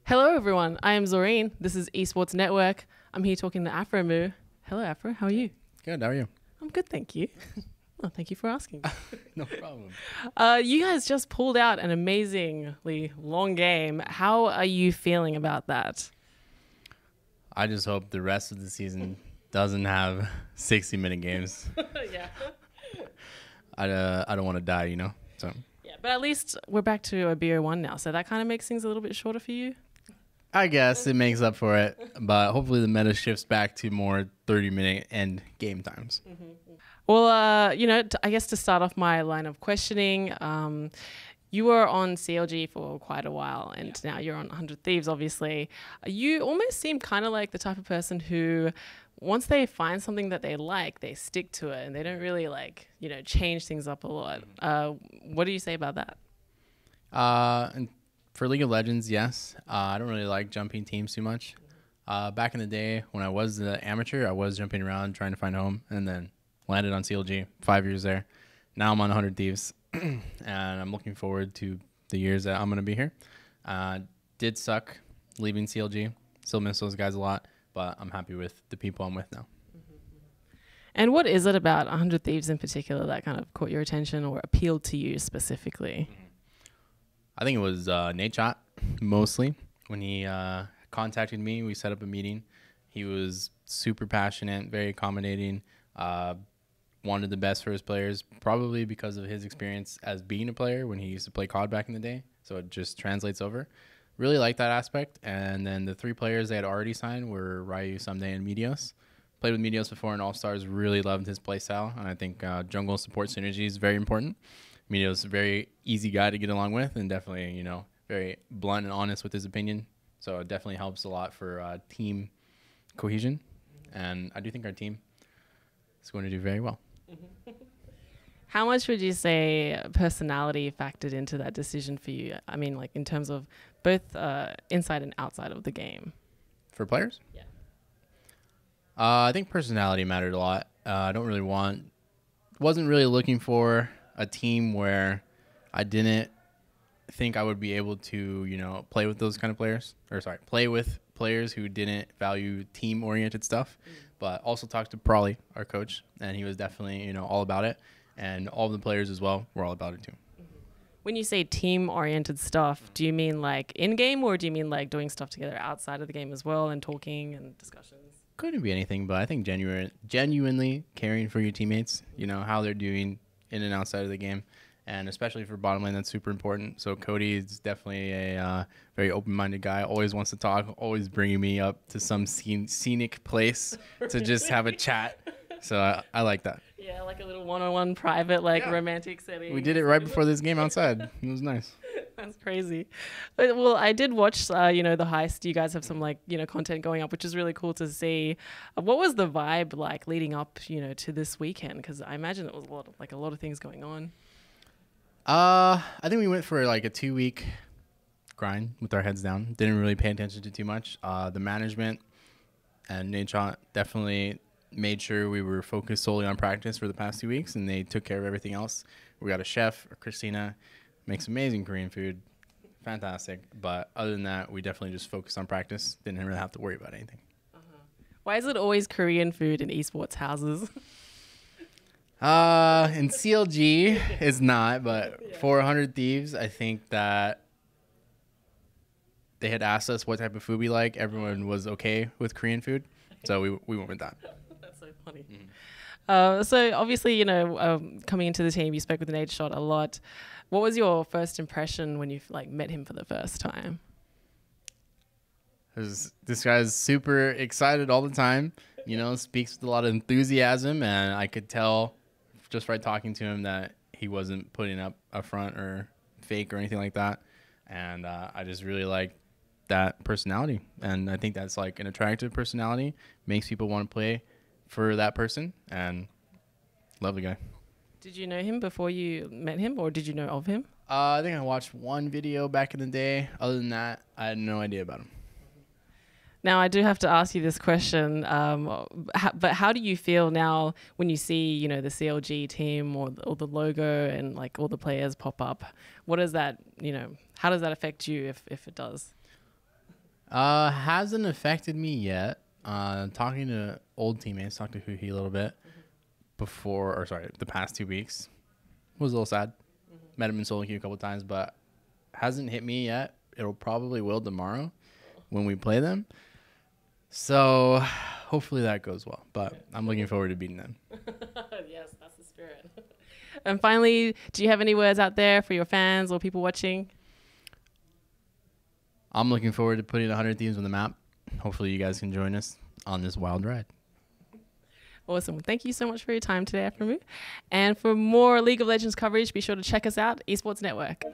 Hello, everyone. I am Zorine. This is Esports Network. I'm here talking to Aphromoo. Hello, Afro. How are you? Good. How are you? I'm good, thank you. Well, thank you for asking. No problem. You guys just pulled out an amazingly long game. How are you feeling about that? I just hope the rest of the season doesn't have 60-minute games. Yeah. I don't want to die, you know. So Yeah, but at least we're back to a BO1 now, so that kind of makes things a little bit shorter for you. I guess it makes up for it, but hopefully the meta shifts back to more 30-minute end game times. Well, I guess to start off my line of questioning, you were on CLG for quite a while, and now you're on 100 Thieves, obviously. You almost seem kind of like the type of person who, once they find something that they like, they stick to it, and they don't really change things up a lot. What do you say about that? And for League of Legends, yes. I don't really like jumping teams too much. Back in the day when I was the amateur, I was jumping around trying to find a home, and then landed on CLG, 5 years there. Now I'm on 100 Thieves, and I'm looking forward to the years that I'm going to be here. Did suck leaving CLG. Still miss those guys a lot, but I'm happy with the people I'm with now. And what is it about 100 Thieves in particular that kind of caught your attention or appealed to you specifically? I think it was Nate Shot, mostly. When he contacted me, we set up a meeting. He was super passionate, very accommodating, wanted the best for his players, probably because of his experience as being a player when he used to play COD back in the day. So it just translates over. Really like that aspect. And then the 3 players they had already signed were Ryu, Someday, and Meteos. Played with Meteos before in All-Stars, really loved his playstyle. And I think jungle support synergy is very important. Meteos is a very easy guy to get along with and definitely, very blunt and honest with his opinion. So it definitely helps a lot for team cohesion. And I do think our team is going to do very well. How much would you say personality factored into that decision for you? I mean, like in terms of both inside and outside of the game. For players? Yeah. I think personality mattered a lot. I wasn't really looking for a team where I didn't think I would be able to, play with those kind of players. Play with players who didn't value team-oriented stuff. But also talked to Prawley, our coach, and he was definitely, all about it. And all of the players as well were all about it too. When you say team-oriented stuff, do you mean like in-game or do you mean like doing stuff together outside of the game as well and talking and discussions? Couldn't be anything, but I think genuinely caring for your teammates, how they're doing in and outside of the game. And especially for bottom lane, that's super important. So Cody is definitely a very open-minded guy. Always wants to talk. Always bringing me up to some scenic place to just have a chat. So I like that. Yeah, like a little one-on-one private, romantic setting. We did it right before this game outside. It was nice. That's crazy. Well, I did watch, the heist. You guys have some content going up, which is really cool to see. What was the vibe like leading up, to this weekend? Because I imagine it was a lot of things going on. I think we went for a 2-week grind with our heads down. Didn't really pay attention to too much. The management and Nate Shot definitely made sure we were focused solely on practice for the past 2 weeks, and they took care of everything else. We got a chef, Christina, makes amazing Korean food. Fantastic. But other than that, we definitely just focused on practice. Didn't really have to worry about anything. Why is it always Korean food in esports houses? In CLG, it's not, but yeah. For 100 Thieves, I think that they had asked us what type of food we like. Everyone was okay with Korean food, so we went with that. That's so funny. So obviously, coming into the team, you spoke with Nate Shot a lot. What was your first impression when you met him for the first time? This guy's super excited all the time, speaks with a lot of enthusiasm, and I could tell just by talking to him that he wasn't putting up a front or fake or anything like that. And I just really like that personality. And I think that's an attractive personality, makes people want to play for that person, and lovely guy. Did you know him before you met him, or did you know of him? I think I watched one video back in the day. Other than that, I had no idea about him. Now, I do have to ask you this question, but how do you feel now when you see, the CLG team or the logo and all the players pop up? What is that, how does that affect you if it does? Hasn't affected me yet. Talking to old teammates, talked to Huhi a little bit the past 2 weeks. Was a little sad. Met him in solo queue a couple times, but hasn't hit me yet. It'll probably will tomorrow when we play them. So hopefully that goes well. But I'm looking forward to beating them. Yes, that's the spirit. And finally, do you have any words out there for your fans or people watching? I'm looking forward to putting 100 Thieves on the map. Hopefully you guys can join us on this wild ride. Awesome. Thank you so much for your time today, Aphromoo. And for more League of Legends coverage, be sure to check us out, Esports Network.